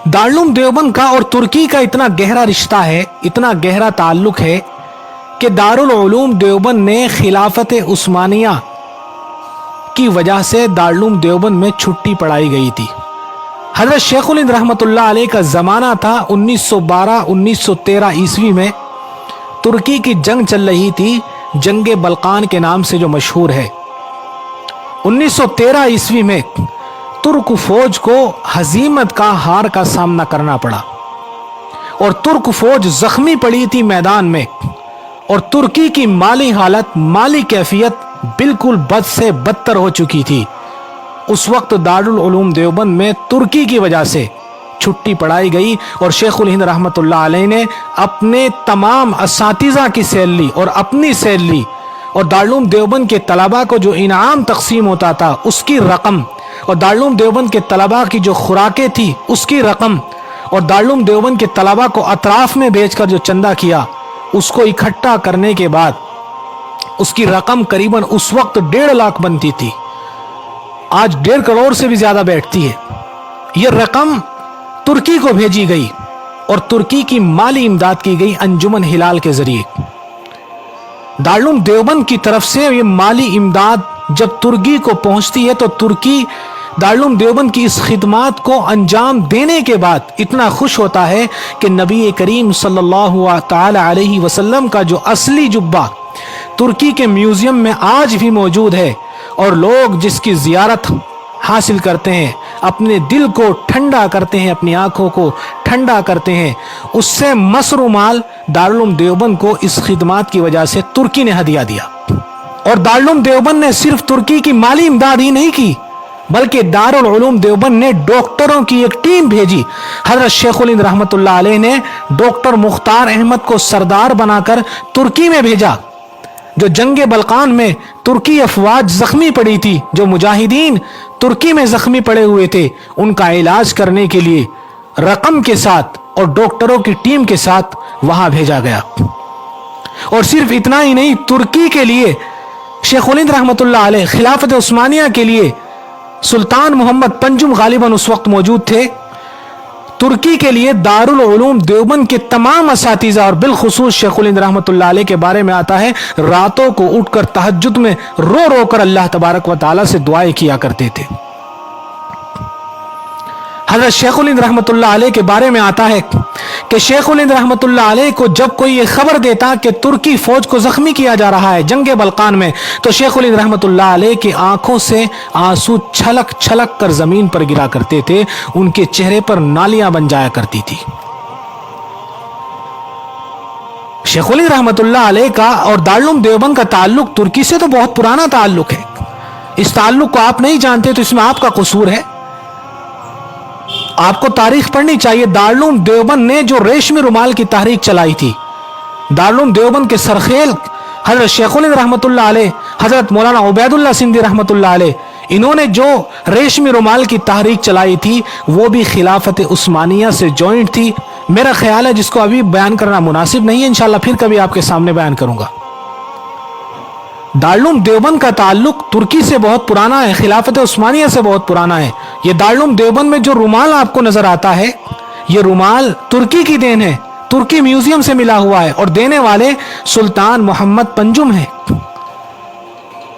दारुल देवबंद का और तुर्की का इतना गहरा रिश्ता है, इतना गहरा ताल्लुक है कि दारुल उलूम देवबंद ने खिलाफत उस्मानिया की वजह से दारुल देवबंद में छुट्टी पढ़ाई गई थी। हजरत शेखुल हिंद रहमतुल्लाह अलैह का ज़माना था 1912-1913 ईस्वी में तुर्की की जंग चल रही थी, जंगे बल्कान के नाम से जो मशहूर है। 1913 ईस्वी में तुर्क फौज को हजीमत का हार का सामना करना पड़ा और तुर्क फौज जख्मी पड़ी थी मैदान में, और तुर्की की माली हालत, माली कैफियत बिल्कुल बद से बदतर हो चुकी थी। उस वक्त दारुल उलूम देवबंद में तुर्की की वजह से छुट्टी पढ़ाई गई और शेखुल हिंद रहमतुल्लाह अलैह ने अपने तमाम असातिज़ा की सैलरी और अपनी सैलरी और दारुल देवबंद के तलबा को जो इनाम तकसीम होता था उसकी रकम, और दारुल देवबंद के तलबा की जो खुराकें थी उसकी रकम, और दारुल देवबंद के तलबा को अतराफ में भेजकर जो चंदा किया उसको इकट्ठा करने के बाद उसकी रकम करीबन उस वक्त 1.5 लाख बनती थी, आज 1.5 करोड़ से भी ज्यादा बैठती है। यह रकम तुर्की को भेजी गई और तुर्की की माली इमदाद की गई अंजुमन हिलाल के जरिए। दारुल देवबंद की तरफ से ये माली इमदाद जब तुर्की को पहुंचती है तो तुर्की दारुल देवबंद की इस खिदमात को अंजाम देने के बाद इतना खुश होता है कि नबी करीम सल्लल्लाहु ताला अलैहि वसल्लम का जो असली जुब्बा तुर्की के म्यूजियम में आज भी मौजूद है, और लोग जिसकी जियारत हासिल करते हैं, अपने दिल को ठंडा करते हैं, अपनी आंखों को ठंडा करते हैं, उससे मसरूमाल दारुल देवबंद को इस खिदमात की वजह से तुर्की ने हदिया दिया। और दारुल देवबंद ने सिर्फ तुर्की की माली इमदाद ही नहीं की, बल्कि दारुल उलूम देवबंद ने डॉक्टरों की एक टीम भेजी। हजरत शेखुल हिंद रहमतुल्लाह अलैह ने डॉक्टर मुख्तार अहमद को सरदार बनाकर तुर्की में भेजा। जो जंगे बल्कान में तुर्की अफवाज जख्मी पड़ी थी, जो मुजाहिदीन तुर्की में जख्मी पड़े हुए थे, उनका इलाज करने के लिए रकम के साथ और डॉक्टरों की टीम के साथ वहां भेजा गया। और सिर्फ इतना ही नहीं, तुर्की के लिए शेखुल हिंद रहमतुल्लाह अलैह खिलाफत उस्मानिया के लिए सुल्तान मोहम्मद पंजुम गालिबन उस वक्त मौजूद थे। तुर्की के लिए दारुल उलूम देवबंद के तमाम असातिज़ा और बिलखुसूस शेखुल हिंद रहमतुल्लाह अलैह के बारे में आता है, रातों को उठकर तहज्जुद में रो रो कर अल्लाह तबारक व तआला से दुआएं किया करते थे। हज़रत शेखुल हिंद रहमतुल्लाह अलैह के बारे में आता है कि शेखुल हिंद रहमतुल्लाह अलैह को जब कोई ये खबर देता कि तुर्की फौज को जख्मी किया जा रहा है जंगे बल्कान में, तो शेखुल हिंद रहमतुल्लाह अलैह की आंखों से आंसू छलक छलक कर जमीन पर गिरा करते थे, उनके चेहरे पर नालियां बन जाया करती थी। शेखुल हिंद रहमतुल्लाह अलैह का और दारुल देवबंद का ताल्लुक तुर्की से तो बहुत पुराना ताल्लुक है। इस ताल्लुक को आप नहीं जानते तो इसमें आपका कसूर है, आपको तारीख पढ़नी चाहिए। दारुल देवबंद ने जो रेशमी रुमाल की तहरीक चलाई थी, दारुल देवबंद के सरखेल हजरत शेखुल हिंद रहमतुल्लाह अलैह, हजरत मौलाना उबैदुल्लाह सिंधी रहमतुल्लाह अलैह, इन्होंने जो रेशमी रुमाल की तहरीक चलाई थी वो भी खिलाफत उस्मानिया से जॉइंट थी। मेरा ख्याल है जिसको अभी बयान करना मुनासिब नहीं है, इंशाल्लाह फिर कभी आपके सामने बयान करूंगा। दारुल देवबंद का ताल्लुक तुर्की से बहुत पुराना है, खिलाफत उस्मानिया से बहुत पुराना है। ये दारुल देवबंद में जो रुमाल आपको नजर आता है, ये रुमाल तुर्की की देन है, तुर्की म्यूजियम से मिला हुआ है, और देने वाले सुल्तान मोहम्मद पंजुम है।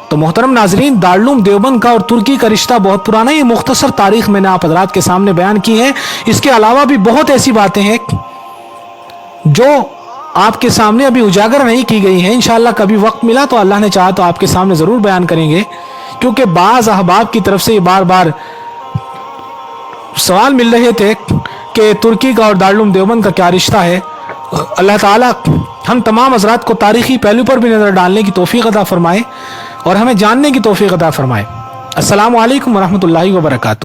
तो मोहतरम नाजरीन, दारुल देवबंद का और तुर्की का रिश्ता बहुत पुराना है। ये मुख्तसर तारीख मैंने आप हजरात के सामने बयान की है। इसके अलावा भी बहुत ऐसी बातें हैं जो आपके सामने अभी उजागर नहीं की गई है। इंशाअल्लाह कभी वक्त मिला तो अल्लाह ने चाहा तो आपके सामने जरूर बयान करेंगे, क्योंकि बाज अहबाब की तरफ से ये बार बार सवाल मिल रहे थे कि तुर्की का और दारुल देवबंद का क्या रिश्ता है। अल्लाह ताला हम तमाम हज़रात को तारीखी पहलू पर भी नज़र डालने की तौफीक अता फरमाए और हमें जानने की तौफीक अता फरमाए। अस्सलामु अलैकुम व रहमतुल्लाहि व बरकातुहू।